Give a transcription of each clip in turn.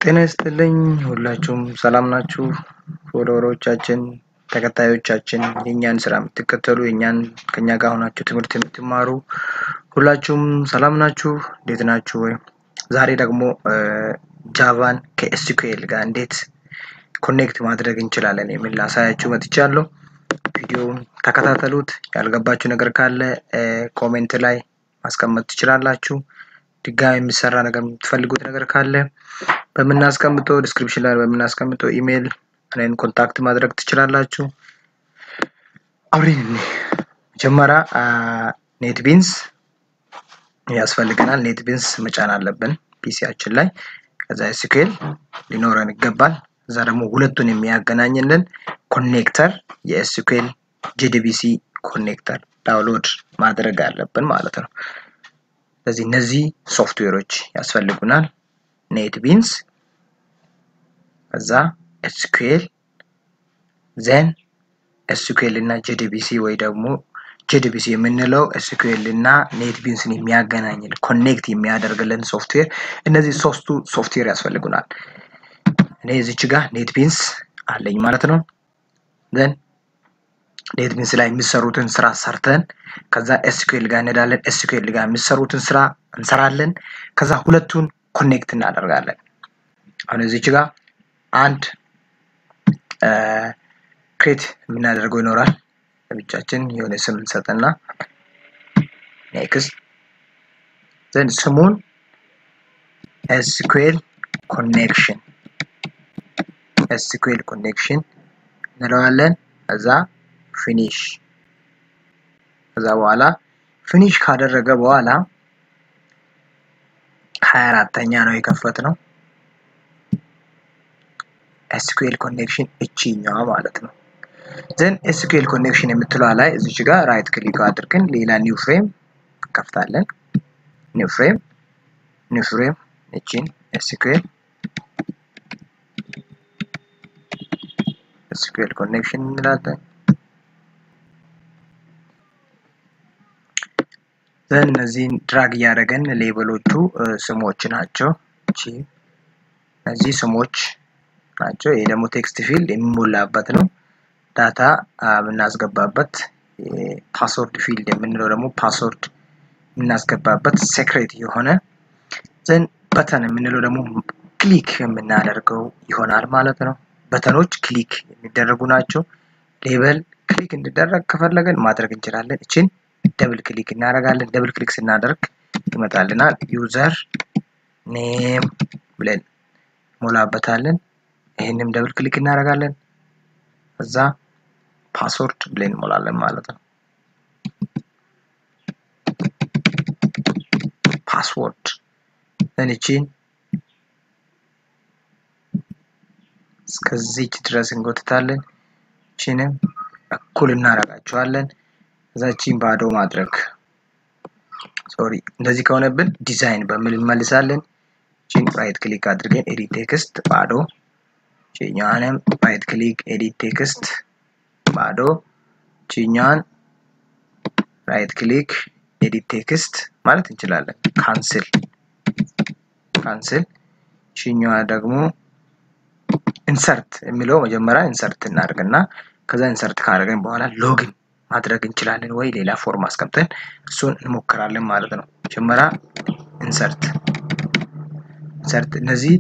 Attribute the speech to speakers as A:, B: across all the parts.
A: ጤና ይስጥልኝ ሁላችሁም ሰላም ናችሁ? ፎሎወሮቻችን ተከታዮቻችን የኛን ስራ የምትከተሉ የኛን ከኛ ጋር ሆናችሁ ትምህርት የምትማሩ ሁላችሁም ሰላም ናችሁ? እንዴት ናችሁ? ዛሬ ደግሞ ጃቫን ከኤስኪዩኤል ጋር እንዴት ኮኔክት ማድረግ እንችላለን የሚል ላሳያችሁ መጥቻለሁ። ቪዲዮውን ተከታተሉት። ያልገባችሁ ነገር ካለ ኮሜንት ላይ ማስቀመጥ ትችላላችሁ። ድጋሚ የሚሰራ ነገር የምትፈልጉት ነገር ካለ በመናስቀምጠው ዲስክሪፕሽን ላይ በመናስቀምጠው ኢሜል እኔን ኮንታክት ማድረግ ትችላላችሁ። አብረን መጀመሪያ netbeans ያስፈልገናል። netbeans መጫን አለብን ፒሲያችን ላይ። ከዛ SQL ሊኖረን ይገባል። እዛ ደግሞ ሁለቱን የሚያገናኝልን ኮኔክተር የSQL JDBC ኮኔክተር ዳውንሎድ ማድረግ አለብን ማለት ነው። ስለዚህ እነዚህ ሶፍትዌሮች ያስፈልጉናል። netbeans ከዛ SQL then SQL እና JDBC ወይ ደግሞ JDBC የምንለው SQL እና netbeansን የሚያገናኝልን ኮኔክት የሚያደርግልን ሶፍትዌር እነዚህ ሶስቱ ሶፍትዌር ያስፈልጉናል። እኔ እዚች ጋር netbeans አለኝ ማለት ነው። then netbeans ላይ የሚሰሩትን ስራ ሰርተን ከዛ SQL ጋር እንሄዳለን። SQL ጋር የሚሰሩትን ስራ እንሰራለን። ከዛ ሁለቱን ኮኔክት እናደርጋለን። አሁን እዚች ጋር አንድ ክሬት የምናደርገው ይኖራል። ለብቻችን የሆነ ስም እንሰጥና next then ስሙን SQL connection እንለዋለን። ከዛ finish ከዛ በኋላ finish ካደረገ በኋላ 24ኛ ነው የከፈትነው SQL connection እቺኛው ማለት ነው። then SQL connection የምትለው ላይ እዚች ጋር ራይት ክሊክ አድርገን ሌላ ኒው ፍሬም ከፍታለን። ኒው ፍሬም እቺን SQL connection እንላለን። then እነዚህን ድራግ ያደረገን ሌበሎቹ ስሞች ናቸው። እቺ እነዚህ ስሞች ናቸው። ይሄ ደግሞ ቴክስት ፊልድ የሚሞላበት ነው። ዳታ የምናስገባበት ፓስወርድ ፊልድ የምንለው ደግሞ ፓስወርድ የምናስገባበት ሴክሬት የሆነ then በተን የምንለው ደግሞ ክሊክ የምናደርገው ይሆናል ማለት ነው። በተኖች ክሊክ የሚደረጉ ናቸው። ሌበል ክሊክ እንዲደረግ ከፈለገን ማድረግ እንችላለን። እቺን ደብል ክሊክ እናደርጋለን። ደብል ክሊክ ስናደርግ ይመጣልናል ዩዘር ኔም ብለን ሞላበታለን። ይሄንም ደብል ክሊክ እናደርጋለን። ከዛ ፓስወርድ ብለን ሞላለን ማለት ነው። ፓስወርድ እቺን እስከዚህ ድረስ እንጎትታለን። እቺንም እኩል እናደርጋቸዋለን። ከዛቺን ባዶ ማድረግ እንደዚህ ከሆነብን ዲዛይን በሚል እንመልሳለን። እቺን ራይት ክሊክ አድርገን ኤዲት ቴክስት ባዶ ቺኛንም ራይት ክሊክ ኤዲት ቴክስት ባዶ ቺኛን ራይት ክሊክ ኤዲት ቴክስት ማለት እንችላለን። ካንስል ቺኛዋ ደግሞ ኢንሰርት የሚለው መጀመሪያ ኢንሰርት እናደርግና ከዛ ኢንሰርት ካደረግን በኋላ ሎጊን ማድረግ እንችላለን ወይ ሌላ ፎርም አስቀምጠን እሱን እንሞክራለን ማለት ነው። መጀመሪያ ኢንሰርት እነዚህ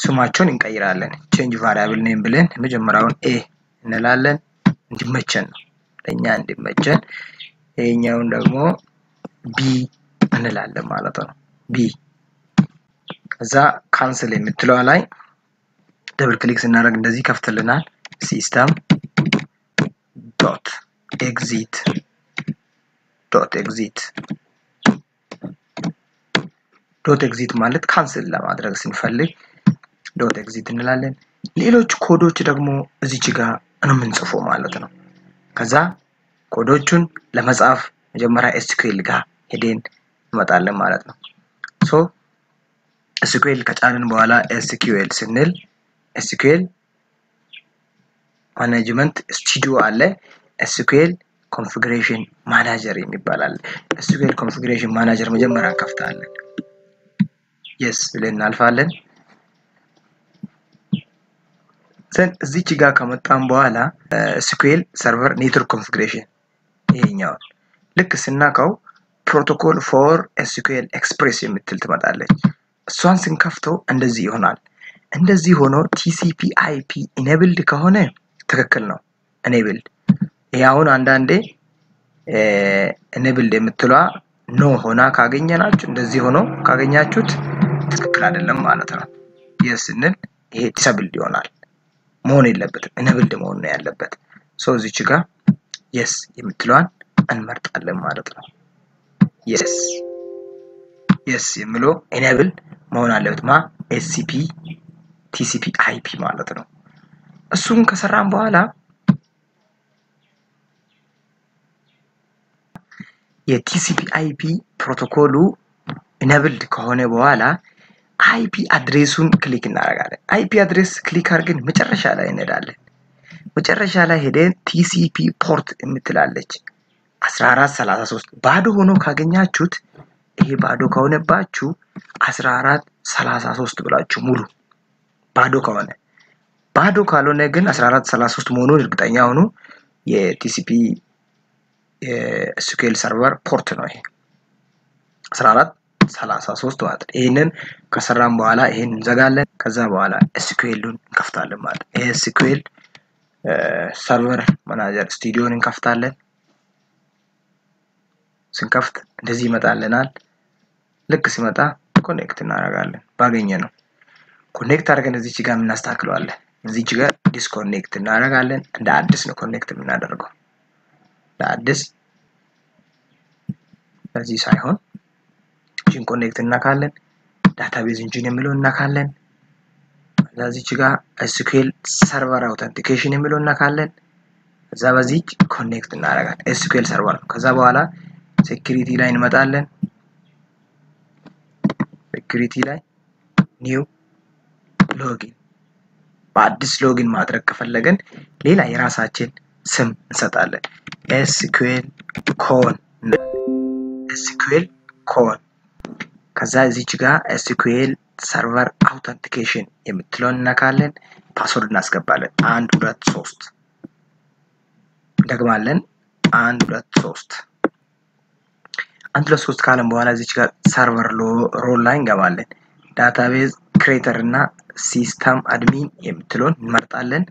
A: ስማቸውን እንቀይራለን። change variable name ብለን መጀመሪያውን a እንላለን እንዲመቸን ነው ለኛ እንዲመቸን። ይሄኛውን ደግሞ b እንላለን ማለት ነው b። ከዛ ካንስል የምትለው ላይ ደብል ክሊክ ስናደርግ እንደዚህ ከፍተልናል። system .exit ማለት ካንስል ለማድረግ ስንፈልግ .exit እንላለን። ሌሎች ኮዶች ደግሞ እዚች ጋር ነው የምንጽፈው ማለት ነው። ከዛ ኮዶቹን ለመጻፍ መጀመሪያ SQL ጋር ሄደን እንመጣለን ማለት ነው። SQL ከጫንን በኋላ SQL ስንል SQL ማኔጅመንት ስቱዲዮ አለ። SQL ኮንፊግሬሽን ማናጀር የሚባል አለ። SQL ኮንፊግሬሽን ማናጀር መጀመሪያ እንከፍታለን። yes ብለን እናልፋለን። ዘን እዚች ጋር ከመጣን በኋላ SQL ሰርቨር ኔትወርክ ኮንፊግሬሽን ይሄኛው ልክ ስናካው ፕሮቶኮል ፎር SQL ኤክስፕሬስ የምትል ትመጣለች። እሷን ስንከፍተው እንደዚህ ይሆናል። እንደዚህ ሆኖ TCP/IP ኢኔብልድ ከሆነ ትክክል ነው። ኢኔብልድ ያውን አንዳንዴ ኢኔብልድ የምትሏ ኖ ሆና ካገኘናችሁ እንደዚህ ሆኖ ካገኛችሁት ትክክል አይደለም ማለት ነው። yes እንል ይሄ ዲሰብልድ ይሆናል። መሆን የለበትም ኢኔብልድ መሆን ነው ያለበት። ሶ እዚች ጋር yes የምትሏን እንመርጣለን ማለት ነው። yes የሚለው ኢኔብል መሆን አለበት TCP/IP ማለት ነው። እሱን ከሰራን በኋላ የTCP/IP ፕሮቶኮሉ ኢኔብልድ ከሆነ በኋላ IP አድሬሱን ክሊክ እናደርጋለን። IP አድሬስ ክሊክ አድርገን መጨረሻ ላይ እንሄዳለን። መጨረሻ ላይ ሄደን TCP ፖርት የምትላለች 1433 ባዶ ሆኖ ካገኛችሁት ይሄ ባዶ ከሆነባችሁ 1433 ብላችሁ ሙሉ ባዶ ከሆነ ባዶ ካልሆነ ግን 1433 መሆኑን እርግጠኛ ሆኑ። የTCP SQL ሰርቨር ፖርት ነው ይሄ 1433 ማለት ነው። ይሄንን ከሰራን በኋላ ይሄን እንዘጋለን። ከዛ በኋላ SQLን እንከፍታለን ማለት ነው። SQL ሰርቨር ማናጀር ስቱዲዮን እንከፍታለን። ስንከፍት እንደዚህ ይመጣልናል። ልክ ሲመጣ ኮኔክት እናደርጋለን። ባገኘነው ኮኔክት አድርገን እዚች ጋር እናስተካክለዋለን። እዚች ጋር ዲስኮኔክት እናደርጋለን። እንደ አዲስ ነው ኮኔክት የምናደርገው። ለአዲስ በዚህ ሳይሆን ኢንጂን ኮኔክት እናካለን። ዳታቤዝ ኢንጂን የሚለው እናካለን። እዚች ጋር SQL ሰርቨር አውተንቲኬሽን የሚለው እናካለን። እዛ በዚህ ኮኔክት እናደርጋለን። SQL ሰርቨር ነው። ከዛ በኋላ ሴኩሪቲ ላይ እንመጣለን። ሴኩሪቲ ላይ ኒው ሎጊን በአዲስ ሎጊን ማድረግ ከፈለገን ሌላ የራሳችን ስም እንሰጣለን። SQL ኮን ከዛ እዚች ጋር SQL ሰርቨር አውተንቲኬሽን የምትለውን እናካለን። ፓስወርድ እናስገባለን 1 2 3 ደግማለን 1 2 3 1 2 3 ካለን በኋላ እዚች ጋር ሰርቨር ሮል ላይ እንገባለን። ዳታቤዝ ክሬተር እና ሲስተም አድሚን የምትለውን እንመርጣለን።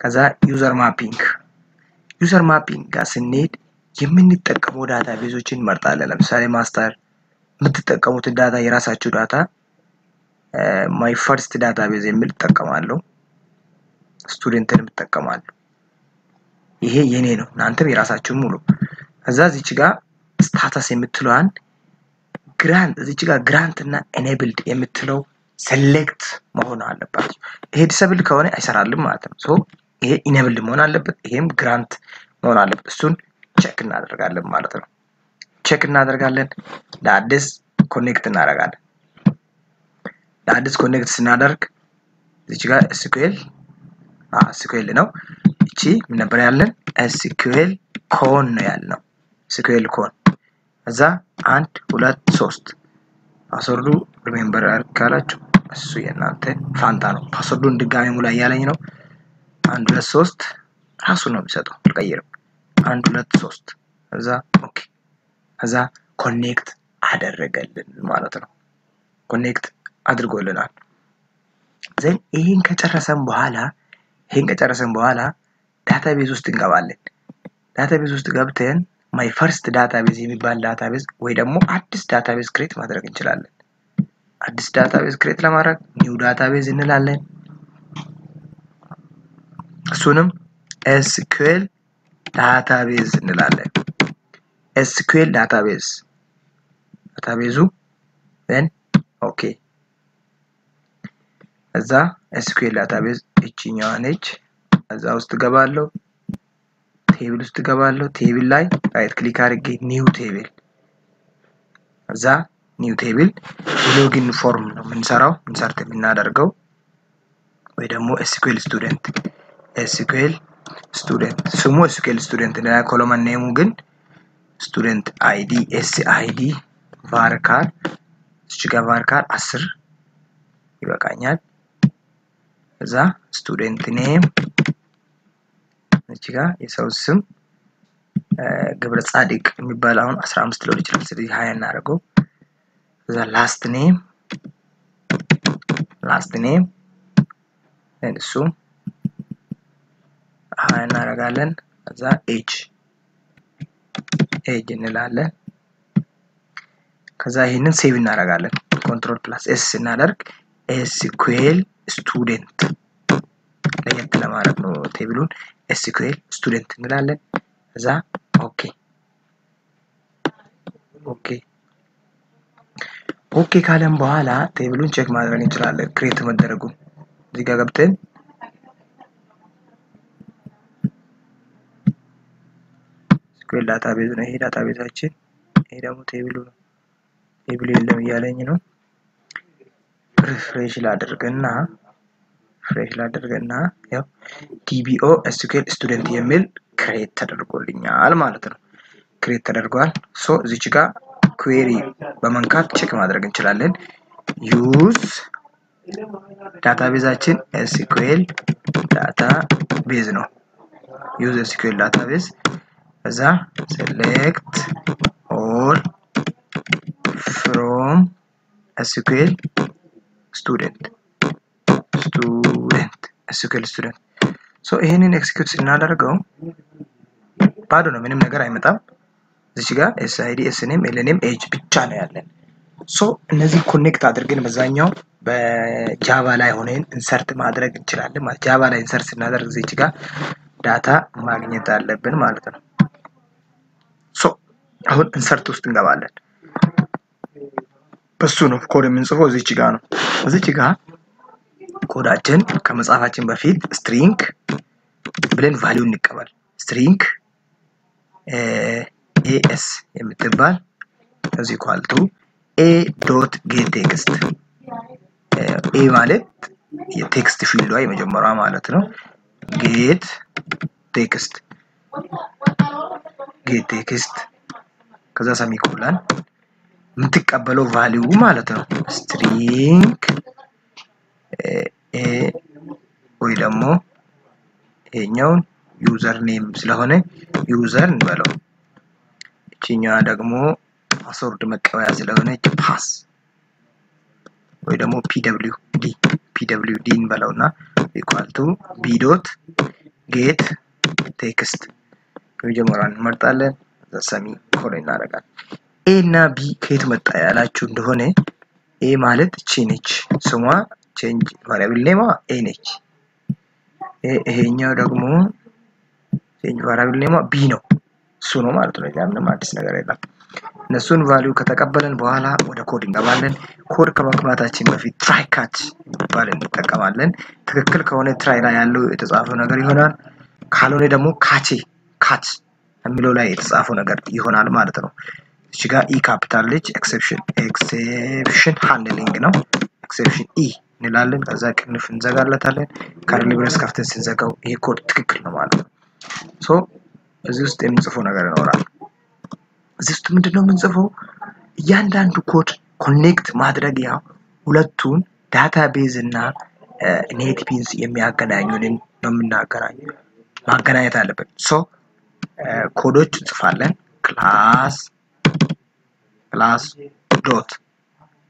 A: ከዛ ዩዘር ማፒንግ ጋር ስንሄድ የምንጠቀመው ዳታቤዞችን እንመርጣለን። ለምሳሌ ማስተር የምትጠቀሙት ዳታ የራሳችሁ ዳታ ማይ ፈርስት ዳታቤዝ የሚል ተጠቀማለሁ። ስቱደንትን ተጠቀማለሁ። ይሄ የኔ ነው። እናንተም የራሳችሁን ሙሉ። ከዛ እዚች ጋር ስታተስ የምትለዋን ግራንት እና ኤኔብልድ የምትለው ሴሌክት መሆን አለበት። ይሄ ዲሰብል ከሆነ አይሰራልም ማለት ነው። ሶ ይሄ ኢኔብልድ መሆን አለበት። ይሄም ግራንት መሆን አለበት። እሱን ቼክ እናደርጋለን ማለት ነው። ቼክ እናደርጋለን። ለአዲስ ኮኔክት እናደርጋለን። ለአዲስ ኮኔክት ስናደርግ እዚህ ጋር SQL ነው። እቺ ምን ነበር ያለን? SQL ኮን ነው ያልነው። SQL ኮን እዛ 1 2 3 ፓስወርዱ ሪሜምበር አድርጋላችሁ። እሱ የናንተ ፋንታ ነው። ፓስወርዱን ድጋሚ ሙላ ያለኝ ነው። 1 2 3 ራሱ ነው የሚሰጠው። አልቀይርም። 1 2 3 እዛ ኦኬ። እዛ ኮኔክት አደረገልን ማለት ነው። ኮኔክት አድርጎልናል። ዘን ይሄን ከጨረሰን በኋላ ዳታቤዝ ውስጥ እንገባለን። ዳታቤዝ ውስጥ ገብተን ማይ ፈርስት ዳታቤዝ የሚባል ዳታቤዝ ወይ ደግሞ አዲስ ዳታቤዝ ክሬት ማድረግ እንችላለን። አዲስ ዳታቤዝ ክሬት ለማድረግ ኒው ዳታቤዝ እንላለን። እሱንም SQL ዳታቤዝ እንላለን። SQL ዳታቤዙ then ኦኬ። እዛ SQL ዳታቤዝ እቺኛዋ ነች። እዛ ውስጥ ገባለሁ። ቴብል ውስጥ ገባለሁ። ቴብል ላይ ራይት ክሊክ አድርጌ ኒው ቴብል እዛ ኒው ቴብል ሎጊን ፎርም ነው የምንሰራው ኢንሰርት የምናደርገው ወይ ደግሞ SQL ስቱደንት ስሙ SQL ስቱደንት እና ኮለመን ኔሙ ግን ስቱደንት ID SID varchar እዚህ ጋር varchar 10 ይበቃኛል። ከዛ ስቱደንት ኔም እዚህ ጋር የሰው ስም ገብረ ጻድቅ የሚባል አሁን 15 ሊሆን ይችላል ስለዚህ 20 እናደርገው ከዛ ላስት ኔም እሱ 20 እናደርጋለን ከዛ ኤጅ እንላለን ከዛ ይሄንን ሴቭ እናደርጋለን ኮንትሮል ፕላስ ኤስ እናደርግ ኤስኩኤል ስቱደንት ለየት ለማድረግ ነው ቴብሉን ኤስኩኤል ስቱደንት እንላለን ከዛ ኦኬ ካለን በኋላ ቴብሉን ቼክ ማድረግ እንችላለን ክሬት መደረጉን እዚህ ጋር ገብተን SQL ዳታቤዝ ነው ይሄ ዳታቤዛችን ይሄ ደግሞ ቴብሉ ነው ቴብሉ የለም እያለኝ ነው ሪፍሬሽ ላድርግና ያው DBO SQL ስቱደንት የሚል ክሬት ተደርጎልኛል ማለት ነው ክሬት ተደርጓል ሶ እዚች ጋር ኩዌሪ በመንካት ቼክ ማድረግ እንችላለን ዩዝ ዳታቤዛችን SQL ዳታቤዝ ነው ዩዝ SQL ዳታቤዝ ከዛ select all from SQL student ሶ ይሄንን ኤክስኪዩት ስናደርገው ባዶ ነው ምንም ነገር አይመጣም እዚህ ጋር SID SNAME LNAME age ብቻ ነው ያለን ሶ እነዚህ ኮኔክት አድርገን በዛኛው በጃቫ ላይ ሆነን ኢንሰርት ማድረግ እንችላለን ማለት ጃቫ ላይ ኢንሰርት ስናደርግ እዚህ ጋር ዳታ ማግኘት አለብን ማለት ነው ሶ አሁን ኢንሰርት ውስጥ እንገባለን በሱ ነው ኮድ የምንጽፈው እዚህ ጋር ነው እዚህ ጋር ኮዳችን ከመጻፋችን በፊት string ብለን ቫልዩ እንቀበል string as የምትባል is equal to a.getText a ማለት የቴክስት ፊልዷ የመጀመሪያው ማለት ነው getText ከዛ ሰሚኮሎን የምትቀበለው ቫልዩ ማለት ነው string ወይ ደግሞ ይሄኛው ዩዘር ኔም ስለሆነ ዩዘር እንበለው እቺኛዋ ደግሞ ፓስወርድ መቀበያ ስለሆነ ፓስ ወይ ደግሞ pwd እንበለውና equal to b.getText ከመጀመሪያው እንመርጣለን ሰሚኮሎን እናደርጋለን a እና b ከየት መጣ ያላችሁ እንደሆነ a ማለት እቺ ነች ስሟ change variable name a ነች ይሄኛው ደግሞ change variable name b ነው እሱ ነው ማለት ነው ያንን አዲስ ነገር አይደለም እነሱን ቫልዩ ከተቀበልን በኋላ ወደ ኮድ እንገባለን ኮድ ከመክማታችን በፊት try catch ባለን እንጠቀማለን ትክክል ከሆነ try ላይ ያለው የተጻፈው ነገር ይሆናል ካልሆነ ደግሞ catch የሚለው ላይ የተጻፈው ነገር ይሆናል ማለት ነው እዚህ ጋር e ካፒታል ልጅ exception handling ነው exception e እንላለን ከዛ ቅንፍ እንዘጋለታለን ካርሊ ብሬስ ከፍተን ስንዘጋው ይሄ ኮድ ትክክል ነው ማለት ነው ሶ እዚህ ውስጥ የምንጽፈው ነገር ይኖራል እዚህ ውስጥ ምንድነው የምንጽፈው እያንዳንዱ ኮድ ኮኔክት ማድረግ ያው ሁለቱን ዳታቤዝ እና netbeans የሚያገናኙን ነው ማገናኘት አለበት ሶ ኮዶች እንጽፋለን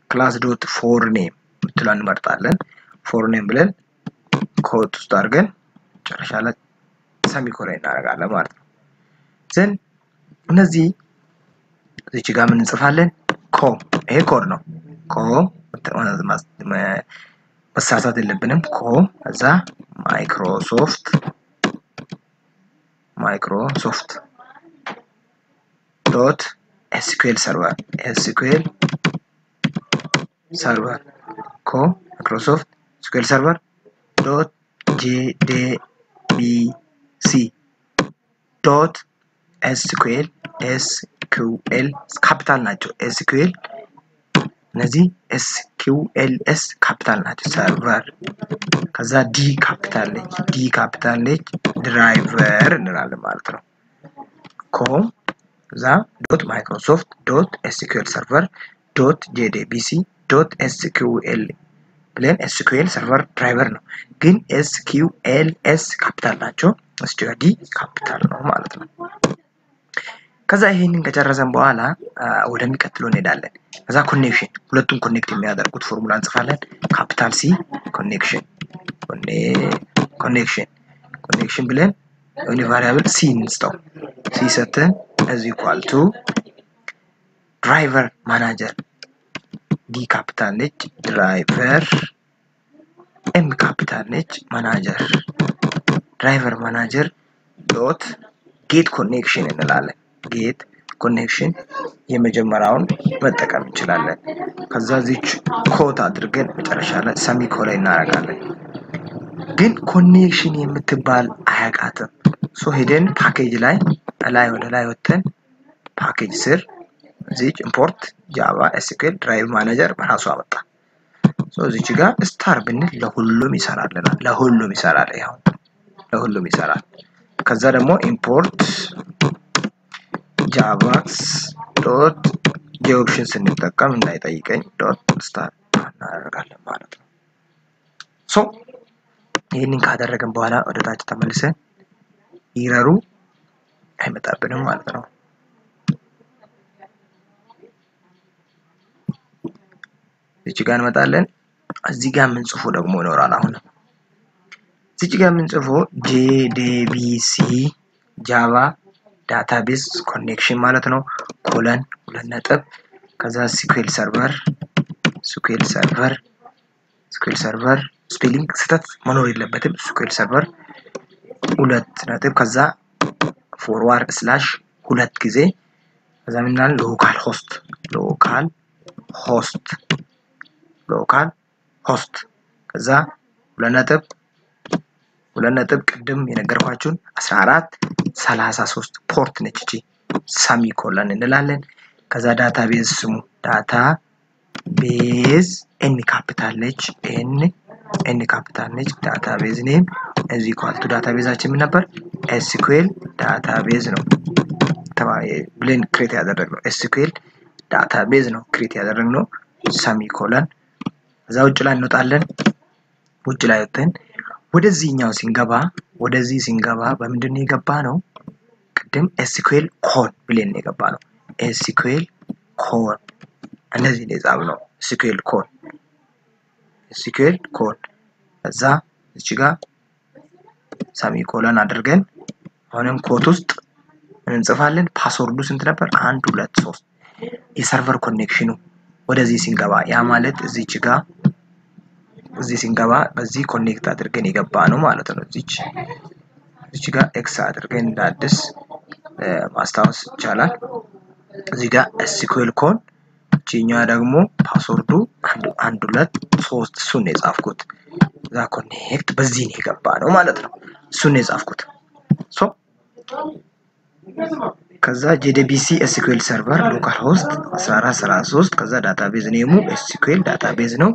A: class dot for name ብለን እንመርጣለን for name ብለን ኮድ ውስጥ አድርገን ጨርሻለ ሰሚኮሎን እናደርጋለን ማለት ነው ዘን እነዚህ እዚህ ጋር ምን እንጽፋለን com ይሄ ኮድ ነው com መሳሳት የለብንም com እዛ ማይክሮሶፍት dot SQL server com Microsoft SQL server dot jdbc dot SQL ካፒታል ናቸው SQL እነዚህ SQLS ካፒታል ናቸው server ከዛ D ካፒታል ነች driver እንላለን ማለት ነው com ከዛ .microsoft .sql server .jdbc .sql ብለን SQL ሰርቨር ድራይቨር ነው ግን SQLS ካፒታል ናቸው SQD ካፒታል ነው ማለት ነው ከዛ ይሄንን ከጨረሰን በኋላ ወደሚቀጥለው እንሄዳለን ከዛ ኮኔክሽን ሁለቱን ኮኔክት የሚያደርጉት ፎርሙላ እንጽፋለን ካፒታል C ኮኔክሽን ብለን የሆነ ቫሪያብል C እንስጠው C ሰተን is equal to driver manager D capital ነች driver M capital ነች driver manager dot get connection እንላለን get connection የመጀመሪያውን መጠቀም እንችላለን ከዛ እዚች ኮት አድርገን መጨረሻ ላይ ሰሚኮለን እናደርጋለን ግን ኮኔክሽን የምትባል አያቃትም ሶ ሄደን ፓኬጅ ላይ ወደ ላይ ወጥተን ፓኬጅ ስር እዚች ኢምፖርት ጃቫ SQL ድራይቭ ማኔጀር በራሱ አመጣ ሶ እዚች ጋር ስታር ብንል ለሁሉም ይሰራል ይሄው ለሁሉም ይሰራል ከዛ ደግሞ ኢምፖርት javax.geoptions እንጠቀም እንዳይጠይቀኝ .star እናደርጋለን ማለት ነው ሶ ይሄንን ካደረግን በኋላ ወደ ታች ተመልሰን ይረሩ አይመጣብንም ማለት ነው እዚህ ጋር እንመጣለን እዚህ ጋር ምን ጽፎ ደግሞ ይኖራል አሁን እዚህ ጋር ምን ጽፎ JDBC Java database connection ማለት ነው ኮለን ሁለት ነጥብ ከዛ SQL server ስፔሊንግ ስህተት መኖር የለበትም SQL server ሁለት ነጥብ ከዛ forward slash ሁለት ጊዜ ከዛ ምን ይላል local host ከዛ ሁለት ነጥብ ቅድም የነገርኳችሁን 1433 ፖርት ነች እቺ ሰሚኮለን እንላለን ከዛ ዳታቤዝ ስሙ ዳታቤዝ n ካፒታል ነች ዳታቤዝ ኔም is equal to ዳታቤዛችን ምን ነበር SQL ዳታቤዝ ነው ብለን ክሬት ያደረግነው SQL ዳታቤዝ ነው ክሬት ያደረግነው ሰሚኮለን ከዛ ውጭ ላይ እንወጣለን ውጭ ላይ ወጥተን ወደዚህኛው ሲንገባ በምንድነው የገባ ነው ቅድም SQL ኮን ብለን የገባ ነው SQL ኮን እንደዚህ ለዛብ ነው SQL ኮን ከዛ እዚህ ጋር ሰሚኮለን አድርገን አሁንም ኮት ውስጥ እንጽፋለን ፓስወርዱ ስንት ነበር 1 2 3 የሰርቨር ኮኔክሽኑ ወደዚህ ሲንገባ ያ ማለት እዚህ ሲንገባ በዚህ ኮኔክት አድርገን የገባ ነው ማለት ነው እዚህ ጋር ኤክስ አድርገን እንዳድስ ማስታወስ ይቻላል እዚህ ጋር SQL ኮን ጂኛ ደግሞ ፓስወርዱ 1 2 3 እሱን የጻፍኩት ዛ ኮኔክት በዚህ ነው የገባ ነው ማለት ነው እሱን የጻፍኩት ሶ ከዛ JDBC SQL server localhost 1433 ከዛ ዳታቤዝ ኔሙ SQL ዳታቤዝ ነው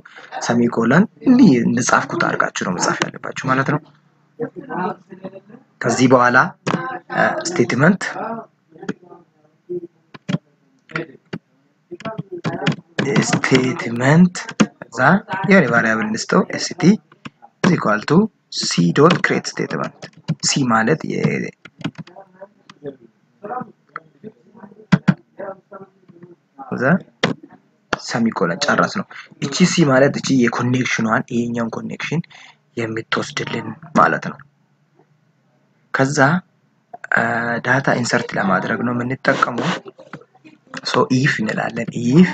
A: ሰሚኮለን እንደጻፍኩት አድርጋችሁ ነው መጻፍ ያለባችሁ ማለት ነው ከዚህ በኋላ ስቴትመንት ዛ የሆነ ቫሪያብል እንስተው st is equal to c.create statement c ማለት ከዛ ሰሚኮለን ጨረስ ነው እቺ ሲ ማለት እቺ የኮኔክሽኗን ይሄኛውን ኮኔክሽን የምትወስድልን ማለት ነው ከዛ ዳታ ኢንሰርት ለማድረግ ነው የምንጠቀመው ሶ if እንላለን if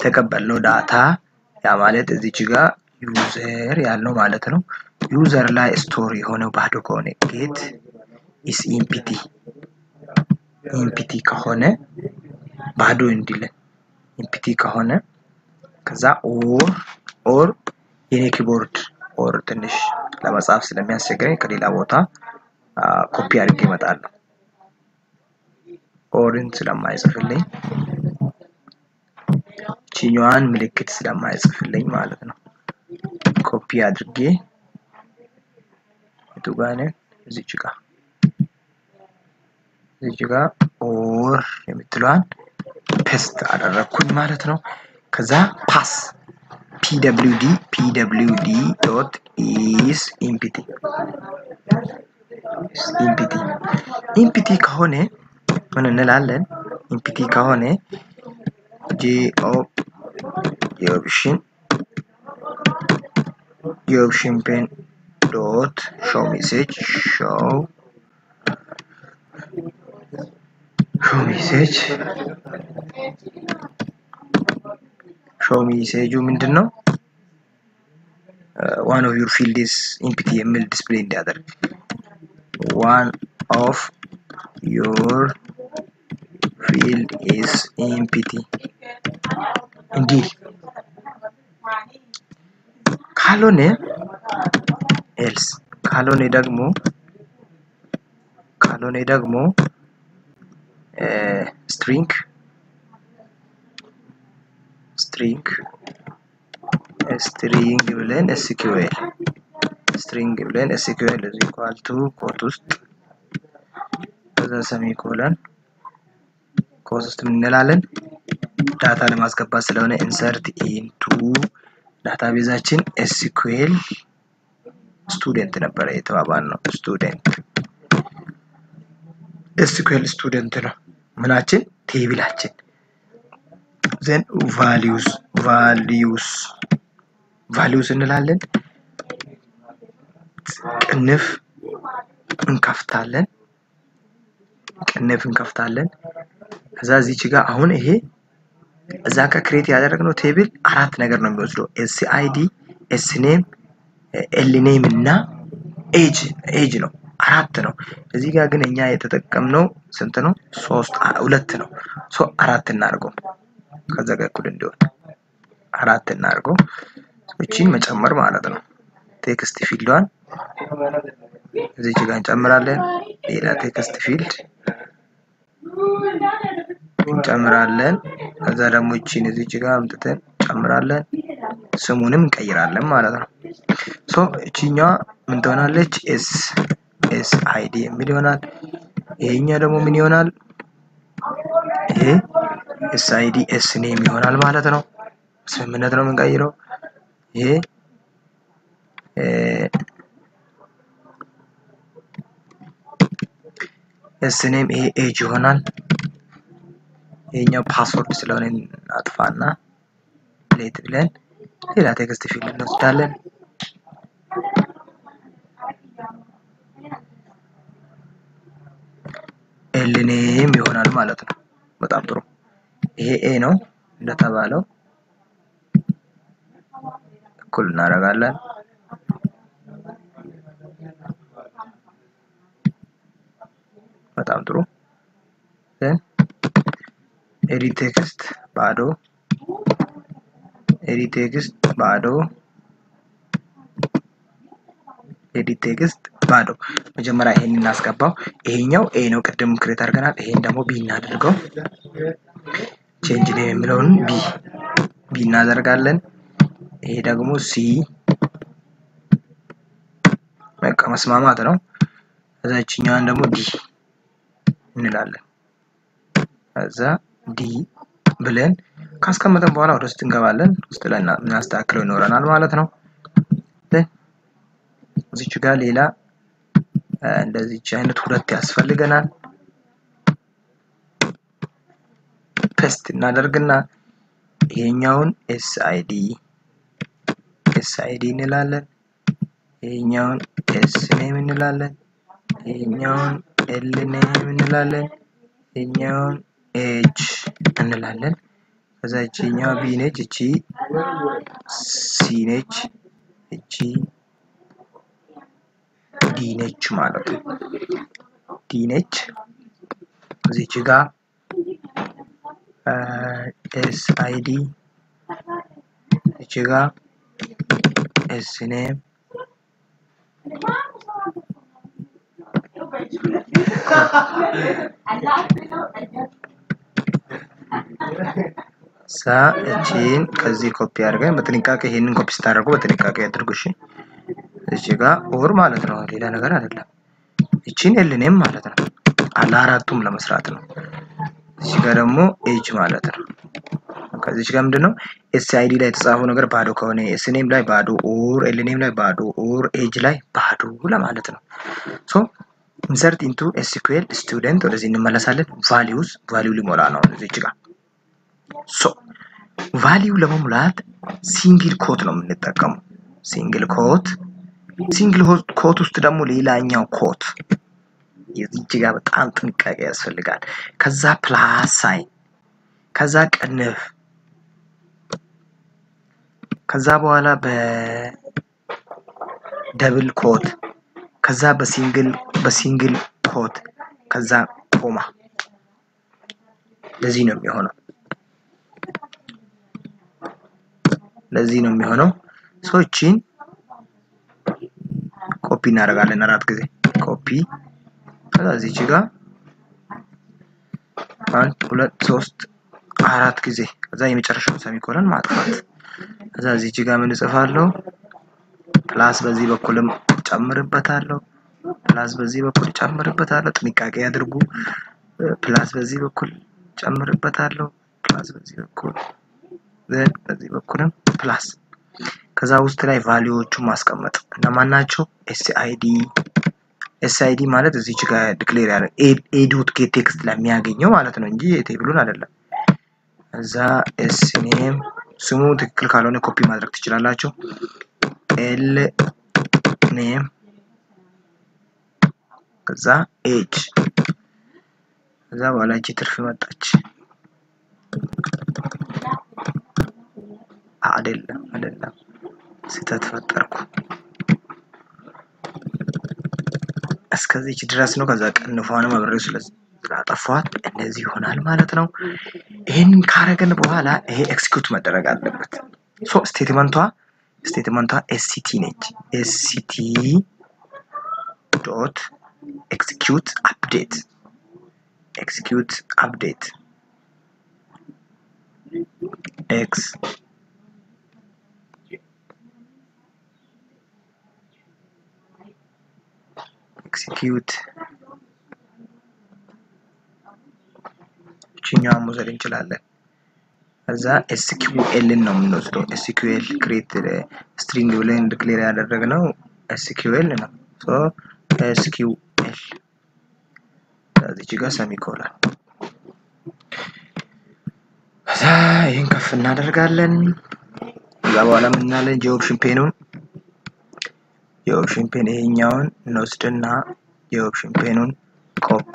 A: ተቀበልነው ዳታ ያ ማለት እዚች ጋር ዩዘር ያለው ማለት ነው ዩዘር ላይ ስቶር የሆነው ባዶ ከሆነ get is empty ከሆነ ባዶ እንዲለን empty ከሆነ ከዛ or የኔ ኪቦርድ or ትንሽ ለመጻፍ ስለሚያስቸግረኝ ከሌላ ቦታ ኮፒ አድርጌ እመጣለሁ ኦርን ስለማይጽፍልኝ ቺኛዋን ምልክት ስለማይጽፍልኝ ማለት ነው ኮፒ አድርጌ ቱጋነ እዚች ጋር or የምትሏን ፔስት አደረኩኝ ማለት ነው ከዛ ፓስ p pwd dot is empty empty ከሆነ ምን እንላለን? empty ከሆነ የኦፕሽን pen dot show message show ምንድነው? one of your field is empty የሚል ዲስፕሌይ እንዲያደርግ one of your field is empty እንዲህ ካልሆነ else ካልሆነ ደግሞ string ብለን SQL is equal to quote ውስጥ ከዛ semicolon quote ውስጥ ምን እንላለን? ዳታ ለማስገባት ስለሆነ insert into ዳታቤዛችን SQL student ነበር የተባባልነው SQL student ነው ምናችን ቴብላችን then values እንላለን ቅንፍ እንከፍታለን ከዛ እዚች ጋር አሁን ይሄ እዛ ጋር ክሬት ያደረግነው ቴብል አራት ነገር ነው የሚወስደው SID SNAME LNAME እና age ነው አራት ነው እዚህ ጋር ግን እኛ የተጠቀምነው ስንት ነው 2 ነው አራት እናርገው ከዛ ጋር እኩል እንዲሆን አራት እናርገው እቺን መጨመር ማለት ነው ቴክስት ፊልዷን እዚህ ጋር እንጨምራለን ሌላ ቴክስት ፊልድ እንጨምራለን ከዛ ደግሞ እቺን እዚህ ጋር አምጥተን እንጨምራለን ስሙንም እንቀይራለን ማለት ነው እቺኛዋ ምን ትሆናለች SID የሚል ይሆናል ይሄኛው ደግሞ ምን ይሆናል ይሄ SID SNAME ይሆናል ማለት ነው ስምነት ነው የምንቀይረው ይሄ SNAME ይሄ age ይሆናል ይሄኛው ፓስወርድ ስለሆነ አጥፋና ሌት ብለን ሌላ ቴክስት ፊልድ እንወስዳለን LNAME ይሆናል ማለት ነው በጣም ጥሩ ይሄ A ነው እንደተባለው እኩል እናደርጋለን በጣም ጥሩ edit text ባዶ መጀመሪያ ይሄን እናስገባው ይሄኛው A ነው ቀደም ክሬት አድርገናል ይሄን ደግሞ B እናድርገው change name የሚለውን B እናደርጋለን ይሄ ደግሞ C በቃ መስማማት ነው እዛችኛዋን ደግሞ D እንላለን ከዛ D ብለን ካስቀመጠን በኋላ ወደ ውስጥ እንገባለን ውስጥ ላይ እናስተካክለው ይኖረናል ማለት ነው እዚች ጋር ሌላ እንደዚች አይነት ሁለት ያስፈልገናል ፔስት እናደርግና ይሄኛውን SID እንላለን ይሄኛውን SNAME እንላለን ይሄኛውን LNAME እንላለን ይሄኛውን age እንላለን ከዛ እቺኛው B ነች እቺ C ነች እቺ D ነች ማለት ነው D ነች እዚች ጋር SID እቺ ጋር SNAME እቺን ከዚህ ኮፒ አድርገን በጥንቃቄ ይሄንን ኮፒ ስታደርጉ በጥንቃቄ አድርጉ እሺ እዚህ ጋር ኦር ማለት ነው ሌላ ነገር አይደለም እቺን LNAME ማለት ነው አላራቱም ለመስራት ነው እዚህ ጋር ደግሞ ኤጅ ማለት ነው ከዚች ጋር ምንድነው ኤስአይዲ ላይ የተጻፈው ነገር ባዶ ከሆነ ኤስኔም ላይ ባዶ ኦር ኤልኔም ላይ ባዶ ኦር ኤጅ ላይ ባዶ ለማለት ነው። ሶ ኢንሰርት ኢንቱ ኤስኪዩኤል ስቱደንት ወደዚህ እንመለሳለን። ቫልዩ ሊሞላ ነው እዚች ጋር። ሶ ቫልዩ ለመሙላት ሲንግል ኮት ነው የምንጠቀመው። ሲንግል ኮት ውስጥ ደግሞ ሌላኛው ኮት የዚች ጋር በጣም ጥንቃቄ ያስፈልጋል። ከዛ ፕላስ ሳይን፣ ከዛ ቅንፍ፣ ከዛ በኋላ በደብል ኮት፣ ከዛ በሲንግል ኮት፣ ከዛ ኮማ። ለዚህ ነው የሚሆነው። ሶችን ኮፒ እናደርጋለን 4 ጊዜ ኮፒ። ከዛ እዚች ጋር 1 2 3 4 ጊዜ ከዛ የመጨረሻው ሰሚኮለን ማጥፋት። ከዛ እዚች ጋር ምን ጽፋለሁ? ፕላስ በዚህ በኩልም ጨምርበታለሁ፣ ፕላስ በዚህ በኩል ጨምርበታለሁ። ጥንቃቄ ያድርጉ። ፕላስ በዚህ በኩል ጨምርበታለሁ፣ ፕላስ በዚህ በኩል በዚህ በኩልም ፕላስ። ከዛ ውስጥ ላይ ቫልዩዎቹን ማስቀመጥ እነማን ናቸው? ኤስአይዲ ማለት እዚች ጋር ዲክሌር ያለ ኤዶት ጌት ቴክስት ለሚያገኘው ማለት ነው እንጂ ቴብሉን አይደለም። እዛ ኤስኔም ስሙ ትክክል ካልሆነ ኮፒ ማድረግ ትችላላችሁ። ኤል ኔም ከዛ ኤጅ ከዛ በኋላ እቺ ትርፍ መጣች። አይደለም ስህተት ፈጠርኩ። እስከዚች ድረስ ነው። ከዛ ቀንፏን ማብረር ስላጠፋት እንደዚህ ይሆናል ማለት ነው። ይሄንን ካረገን በኋላ ይሄ ኤክስኪዩት መደረግ አለበት። ሶ ስቴትመንቷ ኤስሲቲ ነች። ኤስሲቲ ዶት ኤክስኪዩት አፕዴት ኤክስ ኤክስኪዩት እኛም መውሰድ እንችላለን። ከዛ ኤስኪዩኤል ነው የምንወስደው። ኤስኪዩኤል ክሬት ስትሪንግ ብለን ዲክሌር ያደረግነው ኤስኪዩኤል ነው። ሶ ኤስኪዩኤል እዚህ ጋር ሰሚኮለን። ከዛ ይሄን ከፍ እናደርጋለን። ከዛ በኋላ ምን እናለን? የኦፕሽን ፔን ይሄኛውን እንወስድና የኦፕሽን ፔኑን ኮፒ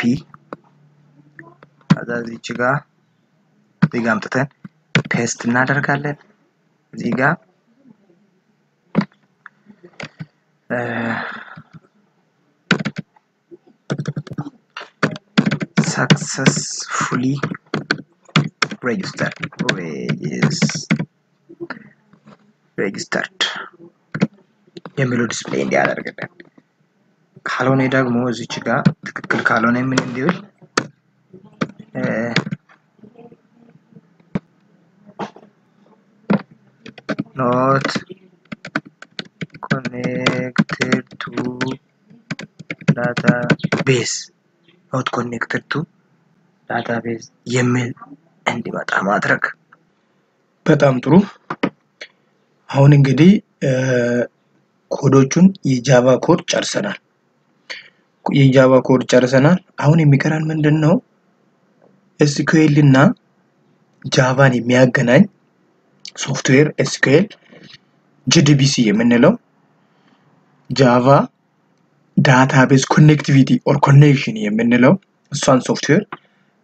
A: ከዛ እዚህ ጋር አምጥተን ፔስት እናደርጋለን። እዚህ ጋር successfully registered የሚለው ዲስፕሌይ እንዲያደርግልን። ካልሆነ ደግሞ እዚች ጋር ትክክል ካልሆነ ምን እንዲል not connected to database የሚል እንዲመጣ ማድረግ። በጣም ጥሩ። አሁን እንግዲህ ኮዶቹን የጃቫ ኮድ ጨርሰናል። አሁን የሚቀረን ምንድነው? ኤስኪዩኤል እና ጃቫን የሚያገናኝ ሶፍትዌር ኤስኪዩኤል ጂዲቢሲ የምንለው ጃቫ ዳታቤዝ ኮኔክቲቪቲ ኦር ኮኔክሽን የምንለው እሷን ሶፍትዌር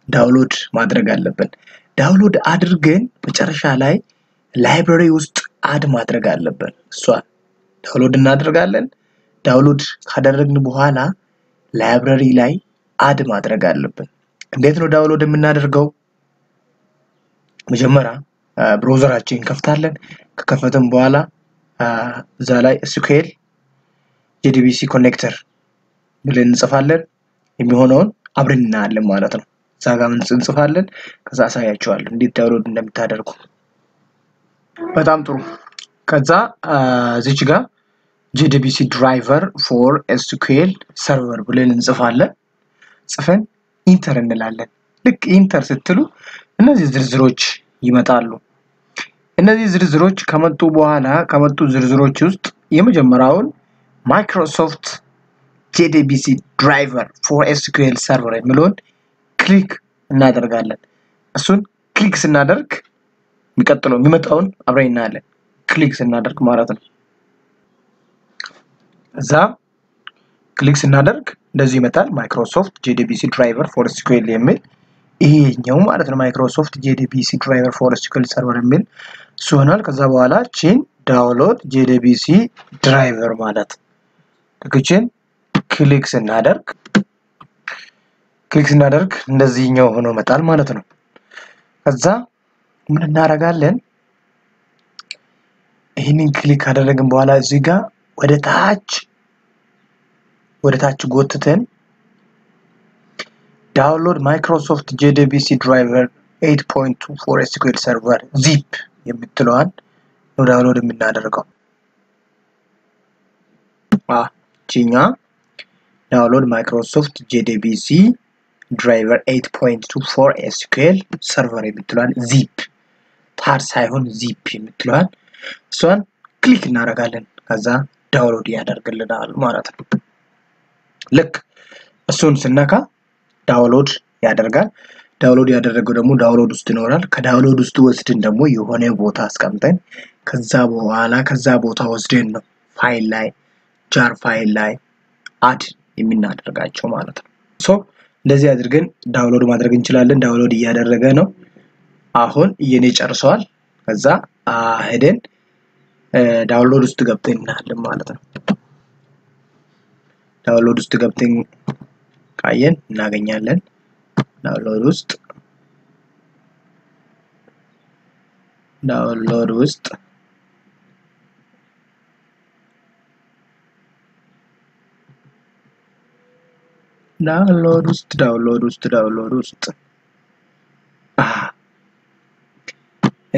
A: ዳውንሎድ ማድረግ አለብን። ዳውንሎድ አድርገን መጨረሻ ላይ ላይብረሪ ውስጥ አድ ማድረግ አለብን። እሷን ዳውንሎድ እናደርጋለን። ዳውንሎድ ካደረግን በኋላ ላይብረሪ ላይ አድ ማድረግ አለብን። እንዴት ነው ዳውንሎድ የምናደርገው? መጀመሪያ ብራውዘራችንን እንከፍታለን። ከከፈተን በኋላ እዛ ላይ ኤስኪዩኤል ጂዲቢሲ ኮኔክተር ብለን እንጽፋለን። የሚሆነውን አብረን እናያለን ማለት ነው። እዛ ጋር እንጽፋለን። ከዛ አሳያችኋለሁ እንዴት ዳውንሎድ እንደምታደርጉ። በጣም ጥሩ። ከዛ እዚች ጋር ጂዲቢሲ ድራይቨር ፎር ኤስኪዩኤል ሰርቨር ብለን እንጽፋለን። ጽፈን ኢንተር እንላለን። ልክ ኢንተር ስትሉ እነዚህ ዝርዝሮች ይመጣሉ። እነዚህ ዝርዝሮች ከመጡ ዝርዝሮች ውስጥ የመጀመሪያውን ማይክሮሶፍት JDBC ድራይቨር ፎር SQL ሰርቨር የሚለውን ክሊክ እናደርጋለን። እሱን ክሊክ ስናደርግ የሚመጣውን አብረን እናያለን። ክሊክ ስናደርግ ማለት ነው። እዛ ክሊክ ስናደርግ እንደዚህ ይመጣል። ማይክሮሶፍት JDBC ድራይቨር ፎር SQL የሚል ይሄኛው ማለት ነው። ማይክሮሶፍት JDBC ድራይቨር ፎር SQL ሰርቨር የሚል ሲሆናል። ከዛ በኋላ ቺን ዳውንሎድ JDBC ድራይቨር ማለት ልክችን ክሊክ ስናደርግ እንደዚህኛው ሆኖ መጣል ማለት ነው። ከዛ ምን እናደርጋለን? ይሄንን ክሊክ ካደረግን በኋላ እዚህ ጋር ወደ ታች ጎትተን ዳውንሎድ ማይክሮሶፍት JDBC ድራይቨር 8.2 ፎር SQL ሰርቨር ዚፕ የምትለዋን ነው ዳውንሎድ የምናደርገው። ቺኛ ዳውንሎድ ማይክሮሶፍት JDBC ድራይቨር 8.2 ፎር SQL ሰርቨር የምትለዋን ዚፕ ታር ሳይሆን ዚፕ የምትለዋን እሷን ክሊክ እናደርጋለን። ከዛ ዳውንሎድ ያደርግልናል ማለት ነው። ልክ እሱን ስነካ ዳውንሎድ ያደርጋል። ዳውንሎድ ያደረገው ደግሞ ዳውንሎድ ውስጥ ይኖራል። ከዳውንሎድ ውስጥ ወስደን ደግሞ የሆነ ቦታ አስቀምጠን ከዛ ቦታ ወስደን ነው ፋይል ላይ ጃር ፋይል ላይ አድ የምናደርጋቸው ማለት ነው። እንደዚህ አድርገን ዳውንሎድ ማድረግ እንችላለን። ዳውንሎድ እያደረገ ነው። አሁን እየኔ ጨርሷል። ከዛ ሄደን ዳውንሎድ ውስጥ ገብተን እናያለን ማለት ነው። ዳውንሎድ ውስጥ ገብተን ካየን እናገኛለን። ዳውንሎድ ውስጥ ዳውንሎድ ውስጥ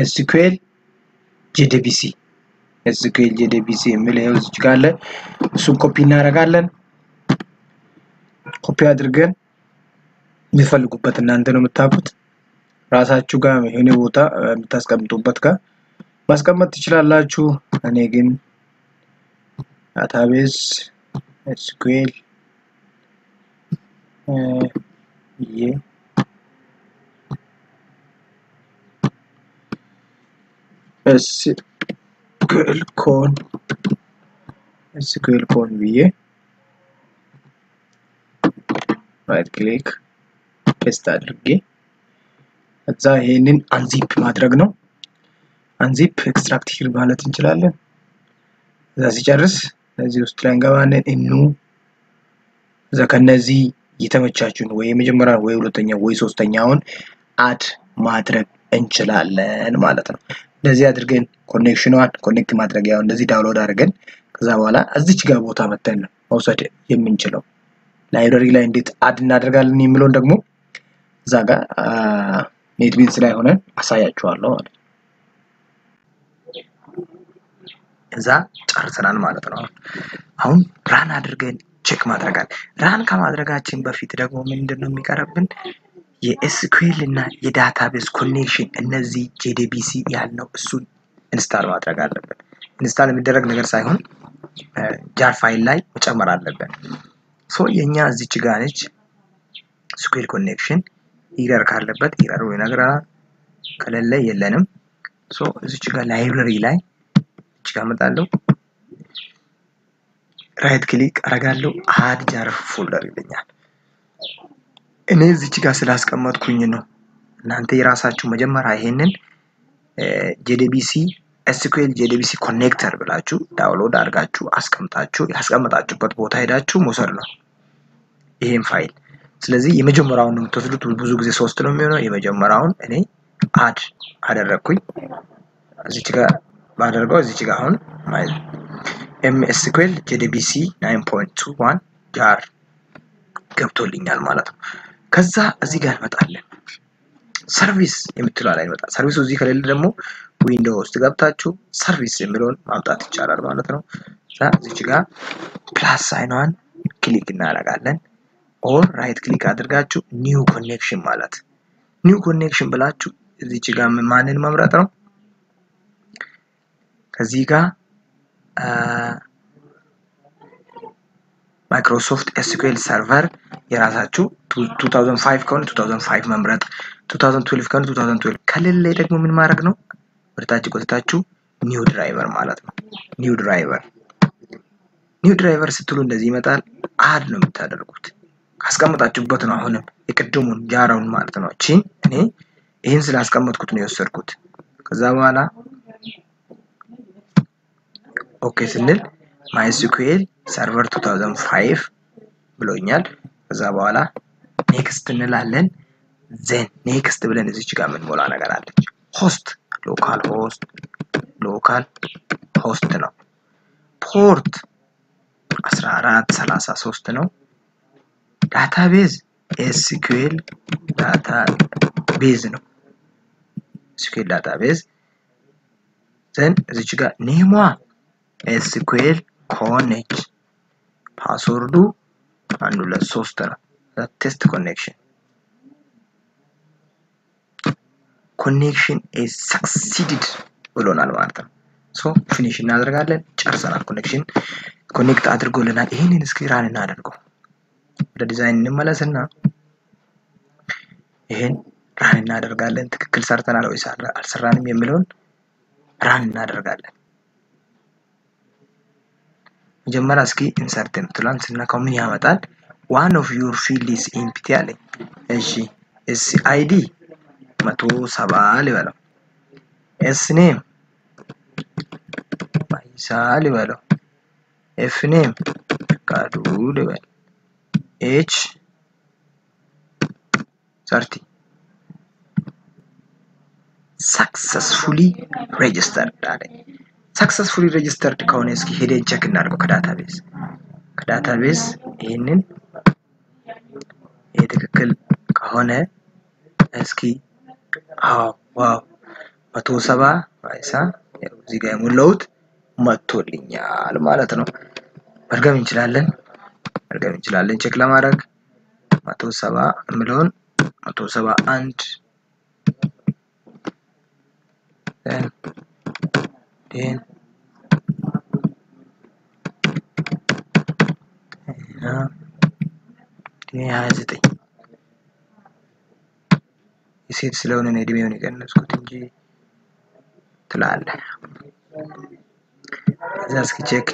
A: SQL JDBC የሚል ይሄው እዚህ ጋር አለ። እሱን ኮፒ እናደርጋለን። ኮፒ አድርገን የሚፈልጉበት እናንተ ነው የምታውቁት። ራሳችሁ ጋር የሆነ ቦታ የምታስቀምጡበት ጋር ማስቀመጥ ትችላላችሁ። እኔ ግን ዳታቤዝ SQL SQL ኮን ብዬ ራይት ክሊክ ፔስት አድርጌ እዛ ይሄንን አንዚፕ ማድረግ ነው። አንዚፕ ኤክስትራክት ሂር ማለት እንችላለን። እዛ ሲጨርስ እዚህ ውስጥ ላይ እንገባለን። እዛ ከነዚህ የተመቻቹን ወይ የመጀመሪያ ወይ ሁለተኛ ወይ ሶስተኛውን አድ ማድረግ እንችላለን ማለት ነው። እንደዚህ አድርገን ኮኔክሽኗን ኮኔክት ማድረግ ያው እንደዚህ ዳውንሎድ አድርገን ከዛ በኋላ እዚች ጋር ቦታ መተን ነው መውሰድ የምንችለው። ላይብረሪ ላይ እንዴት አድ እናደርጋለን የሚለውን ደግሞ እዛ ጋር netbeans ላይ ሆነን አሳያችኋለሁ ማለት ነው። እዛ ጨርሰናል ማለት ነው። አሁን ራን አድርገን ቼክ ማድረጋለን። ራን ከማድረጋችን በፊት ደግሞ ምንድነው የሚቀርብን? የኤስኩኤል እና የዳታቤዝ ኮኔክሽን እነዚህ JDBC ያልነው እሱን ኢንስታል ማድረግ አለብን። ኢንስታል የሚደረግ ነገር ሳይሆን ጃር ፋይል ላይ መጨመር አለብን። የኛ እዚች ጋር ነች SQL ኮኔክሽን ኢረር ካለበት ኢረሩ ይነግራል፣ ከሌለ የለንም። እዚች ጋር ላይብረሪ ላይ እዚች ጋር መጣለው ራይት ክሊክ አረጋለሁ አድ ጃር ፎልደር ይለኛል። እኔ እዚች ጋር ስላስቀመጥኩኝ ነው። እናንተ የራሳችሁ መጀመሪያ ይሄንን JDBC SQL JDBC ኮኔክተር ብላችሁ ዳውንሎድ አድርጋችሁ አስቀምጣችሁ ያስቀመጣችሁበት ቦታ ሄዳችሁ መውሰድ ነው ይሄን ፋይል። ስለዚህ የመጀመሪያውን ነው የምትወስዱት። ብዙ ጊዜ 3 ነው የሚሆነው። የመጀመሪያውን እኔ አድ አደረኩኝ። እዚች ጋር ባደርገው እዚች ጋር አሁን MSQL JDBC 9.21 ጃር ገብቶልኛል ማለት ነው። ከዛ እዚህ ጋር እንመጣለን። ሰርቪስ የምትለው ላይ እንመጣ። ሰርቪሱ እዚህ ከሌለ ደግሞ ዊንዶው ውስጥ ገብታችሁ ሰርቪስ የሚለውን ማምጣት ይቻላል ማለት ነው። እዚች ጋር ፕላስ ሳይኗን ክሊክ እናደርጋለን። ኦር ራይት ክሊክ አድርጋችሁ ኒው ኮኔክሽን ማለት ኒው ኮኔክሽን ብላችሁ እዚች ጋር ማንን መምረጥ ነው? ከዚህ ጋር ማይክሮሶፍት ኤስኪዩኤል ሰርቨር የራሳችሁ 2005 ከሆነ 2005 መምረጥ 2012 ከሆነ 2012 ከሌለ ደግሞ ምን ማድረግ ነው ወደታች ቆጥታችሁ ኒው ድራይቨር ማለት ነው ኒው ድራይቨር ስትሉ እንደዚህ ይመጣል አድ ነው የምታደርጉት ካስቀመጣችሁበት ነው አሁንም የቅድሙን ጃራውን ማለት ነው እቺ እኔ ይሄን ስላስቀመጥኩት ነው የወሰድኩት ከዛ በኋላ ኦኬ ስንል MySQL ሰርቨር 2005 ብሎኛል ከዛ በኋላ ኔክስት እንላለን ዘን ኔክስት ብለን እዚች ጋር ምን ሞላ ነገር አለች ሆስት ሎካል ሆስት ነው ፖርት 1433 ነው ዳታቤዝ SQL ዳታቤዝ ነው SQL ዳታቤዝ ዘን እዚች ጋር ኔሟ SQL ኮኔክት ፓስወርዱ 123 ነው ቴስት ኮኔክሽን is succeeded ብሎናል ማለት ነው ሶ ፊኒሽ እናደርጋለን ጨርሰናል ኮኔክት አድርጎልናል ይሄንን እስኪ ራን እናደርገው ወደ ዲዛይን እንመለስና ይሄን ራን እናደርጋለን ትክክል ሰርተናል ወይስ አልሰራንም የሚለውን ራን እናደርጋለን መጀመሪያ እስኪ ኢንሰርት እንትላን ስናካው ምን ያመጣል one of your field is empty አለኝ እሺ SID 170 ልበለው S name ማይሳል ልበለው F name ካዱ ልበል H 30 successfully registered አለኝ successfully registered ከሆነ እስኪ ሄደን ቼክ እናድርገው ከዳታቤዝ ይሄንን ትክክል ከሆነ እስኪ ዋው 170 አይሳ እዚህ ጋር የሞላውት መጥቶልኛል ማለት ነው መርገም እንችላለን ቼክ ለማድረግ 170 ምሎን 171 then ያዝጠኝ የሴት ስለሆነ ነው እድሜውን የቀነስኩት እንጂ ትላለ እስኪ ቼክ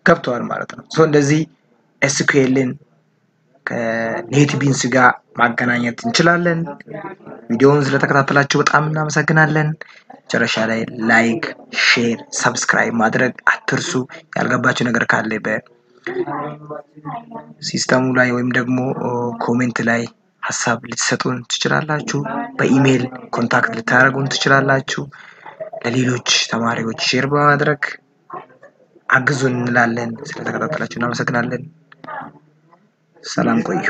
A: ገብቷል ማለት ነው ሶ እንደዚህ SQLን ከኔትቢንስ ጋር ማገናኘት እንችላለን ቪዲዮውን ስለተከታተላችሁ በጣም እናመሰግናለን ጨረሻ ላይ ላይክ ሼር ሰብስክራይብ ማድረግ አትርሱ ያልገባችሁ ነገር ካለ በሲስተሙ ላይ ወይም ደግሞ ኮሜንት ላይ ሐሳብ ልትሰጡን ትችላላችሁ በኢሜል ኮንታክት ልታደርጉን ትችላላችሁ ለሌሎች ተማሪዎች ሼር በማድረግ አግዙን እንላለን ስለተከታተላችሁ እናመሰግናለን ሰላም ቆዩ